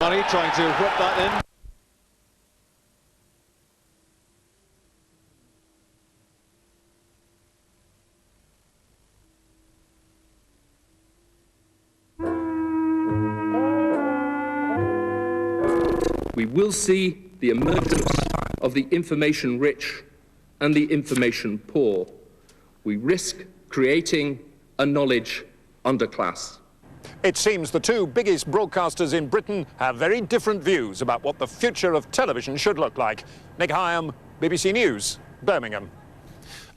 Trying to whip that in. We will see the emergence of the information rich and the information poor. We risk creating a knowledge underclass. It seems the two biggest broadcasters in Britain have very different views about what the future of television should look like. Nick Hyam, BBC News, Birmingham.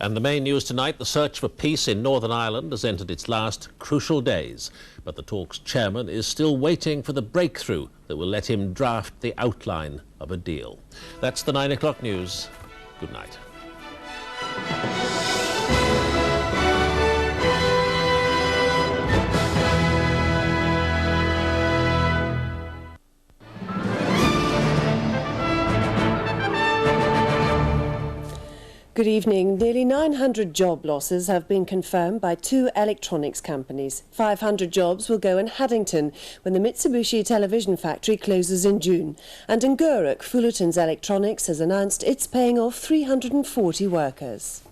And the main news tonight, the search for peace in Northern Ireland has entered its last crucial days. But the talks' chairman is still waiting for the breakthrough that will let him draft the outline of a deal. That's the 9 o'clock news. Good night. Good evening. Nearly 900 job losses have been confirmed by two electronics companies. 500 jobs will go in Haddington when the Mitsubishi television factory closes in June. And in Gurrock, Fullerton's Electronics has announced it's paying off 340 workers.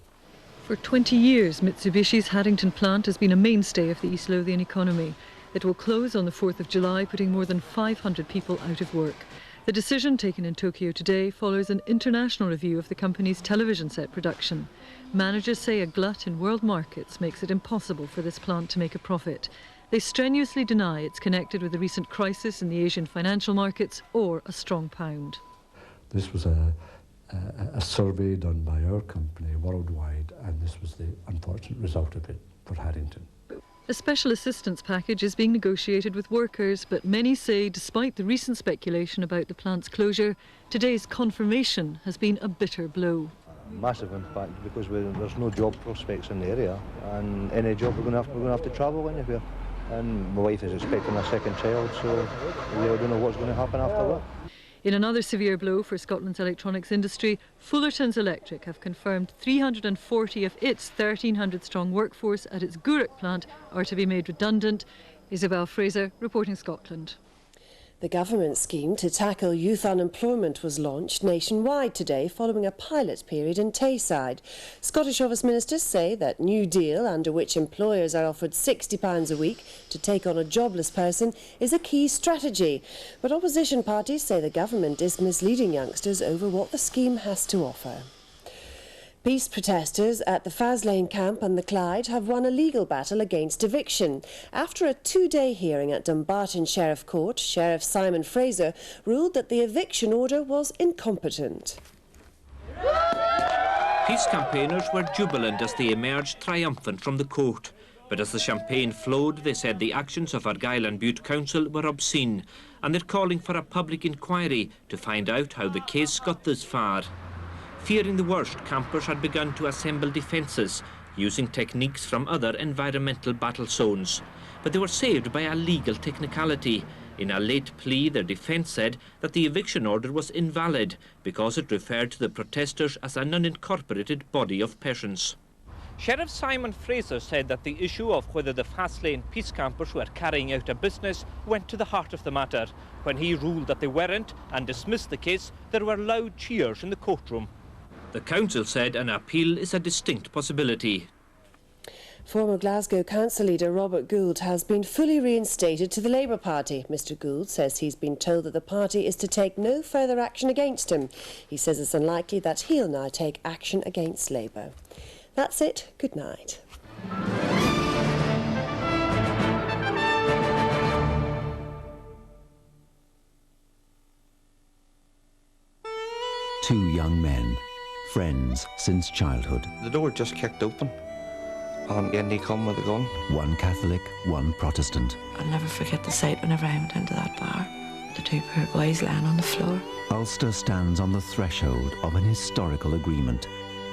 For 20 years, Mitsubishi's Haddington plant has been a mainstay of the East Lothian economy. It will close on the 4th of July, putting more than 500 people out of work. The decision taken in Tokyo today follows an international review of the company's television set production. Managers say a glut in world markets makes it impossible for this plant to make a profit. They strenuously deny it's connected with the recent crisis in the Asian financial markets or a strong pound. This was a survey done by our company worldwide, and this was the unfortunate result of it for Haddington. A special assistance package is being negotiated with workers, but many say despite the recent speculation about the plant's closure, today's confirmation has been a bitter blow. Massive impact because there's no job prospects in the area, and any job we're going to have to travel anywhere. And my wife is expecting a second child, so we don't know what's going to happen after that. In another severe blow for Scotland's electronics industry, Fullerton's Electric have confirmed 340 of its 1,300-strong workforce at its Gurrock plant are to be made redundant. Isabel Fraser, reporting Scotland. The government scheme to tackle youth unemployment was launched nationwide today following a pilot period in Tayside. Scottish Office ministers say that new deal, under which employers are offered £60 a week to take on a jobless person, is a key strategy. But opposition parties say the government is misleading youngsters over what the scheme has to offer. Peace protesters at the Faslane camp and the Clyde have won a legal battle against eviction. After a two-day hearing at Dumbarton Sheriff Court, Sheriff Simon Fraser ruled that the eviction order was incompetent. Peace campaigners were jubilant as they emerged triumphant from the court. But as the champagne flowed, they said the actions of Argyll and Bute Council were obscene, and they're calling for a public inquiry to find out how the case got this far. Fearing the worst, campers had begun to assemble defences, using techniques from other environmental battle zones. But they were saved by a legal technicality. In a late plea, their defence said that the eviction order was invalid because it referred to the protesters as an unincorporated body of persons. Sheriff Simon Fraser said that the issue of whether the Faslane peace campers were carrying out a business went to the heart of the matter. When he ruled that they weren't and dismissed the case, there were loud cheers in the courtroom. The council said an appeal is a distinct possibility. Former Glasgow Council leader Robert Gould has been fully reinstated to the Labour Party. Mr Gould says he's been told that the party is to take no further action against him. He says it's unlikely that he'll now take action against Labour. That's it. Good night. Two young men, friends since childhood. The door just kicked open and he come with a gun. One Catholic, one Protestant. I'll never forget the sight whenever I went into that bar. The two poor boys lying on the floor. Ulster stands on the threshold of an historical agreement,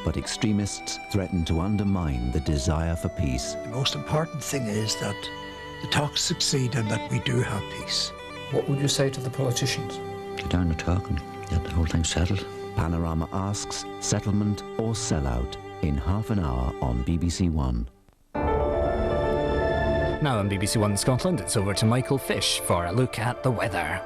but extremists threaten to undermine the desire for peace. The most important thing is that the talks succeed and that we do have peace. What would you say to the politicians? Get down to talking, get the whole thing settled. Panorama asks, settlement or sellout, in half an hour on BBC One. Now on BBC One Scotland, it's over to Michael Fish for a look at the weather.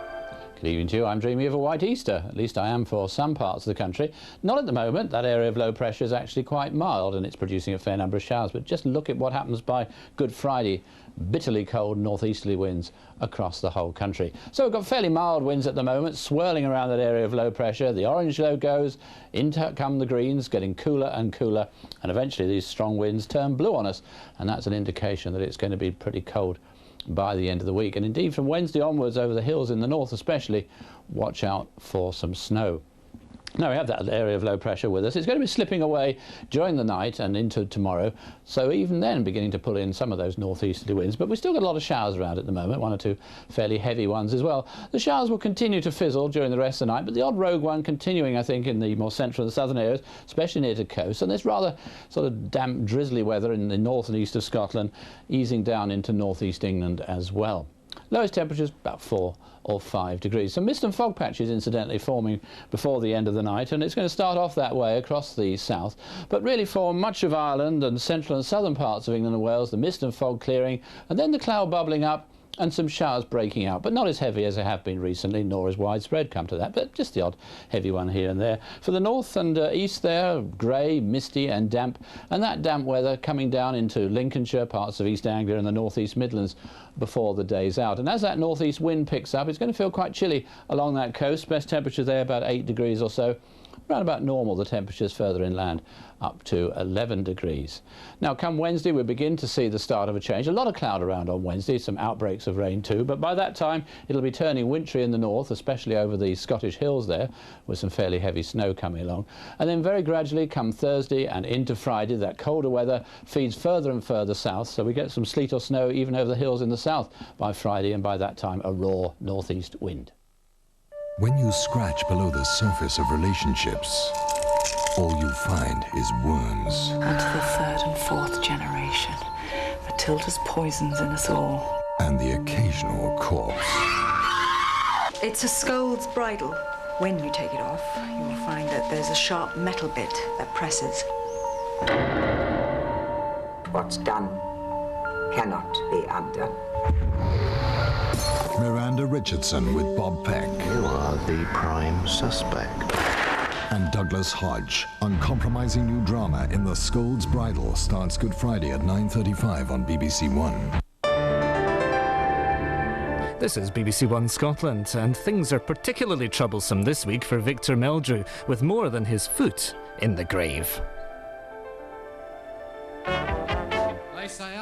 Leaving to you, I'm dreaming of a white Easter. At least I am for some parts of the country. Not at the moment. That area of low pressure is actually quite mild and it's producing a fair number of showers. But just look at what happens by Good Friday. Bitterly cold northeasterly winds across the whole country. So we've got fairly mild winds at the moment, swirling around that area of low pressure. The orange low goes, into come the greens, getting cooler and cooler, and eventually these strong winds turn blue on us, and that's an indication that it's going to be pretty cold by the end of the week. And indeed from Wednesday onwards, over the hills in the north especially, watch out for some snow. Now we have that area of low pressure with us. It's going to be slipping away during the night and into tomorrow, so even then beginning to pull in some of those northeasterly winds, but we've still got a lot of showers around at the moment, one or two fairly heavy ones as well. The showers will continue to fizzle during the rest of the night, but the odd rogue one continuing, I think, in the more central and southern areas, especially near to coast, and this rather sort of damp, drizzly weather in the north and east of Scotland, easing down into northeast England as well. Lowest temperatures about 4 or 5 degrees. Some mist and fog patches incidentally forming before the end of the night, and it's going to start off that way across the south, but really for much of Ireland and central and southern parts of England and Wales, the mist and fog clearing and then the cloud bubbling up and some showers breaking out, but not as heavy as they have been recently, nor as widespread, come to that, but just the odd heavy one here and there. For the north and east there, grey, misty and damp, and that damp weather coming down into Lincolnshire, parts of East Anglia and the northeast Midlands before the day's out. And as that northeast wind picks up, it's going to feel quite chilly along that coast. Best temperature there about 8 degrees or so. Around about normal, the temperatures further inland up to 11 degrees. Now come Wednesday we begin to see the start of a change. A lot of cloud around on Wednesday, some outbreaks of rain too, but by that time it'll be turning wintry in the north, especially over the Scottish hills there, with some fairly heavy snow coming along. And then very gradually come Thursday and into Friday, that colder weather feeds further and further south, so we get some sleet or snow even over the hills in the south by Friday, and by that time a raw northeast wind. When you scratch below the surface of relationships, all you find is worms. And to the third and fourth generation, Matilda's poison's in us all. And the occasional corpse. It's a Scold's Bridle. When you take it off, you will find that there's a sharp metal bit that presses. What's done cannot be undone. Miranda Richardson with Bob Peck. You are the prime suspect. And Douglas Hodge. Uncompromising new drama in The Scold's Bridle starts Good Friday at 9:35 on BBC One. This is BBC One Scotland, and things are particularly troublesome this week for Victor Meldrew, with more than his foot in the grave.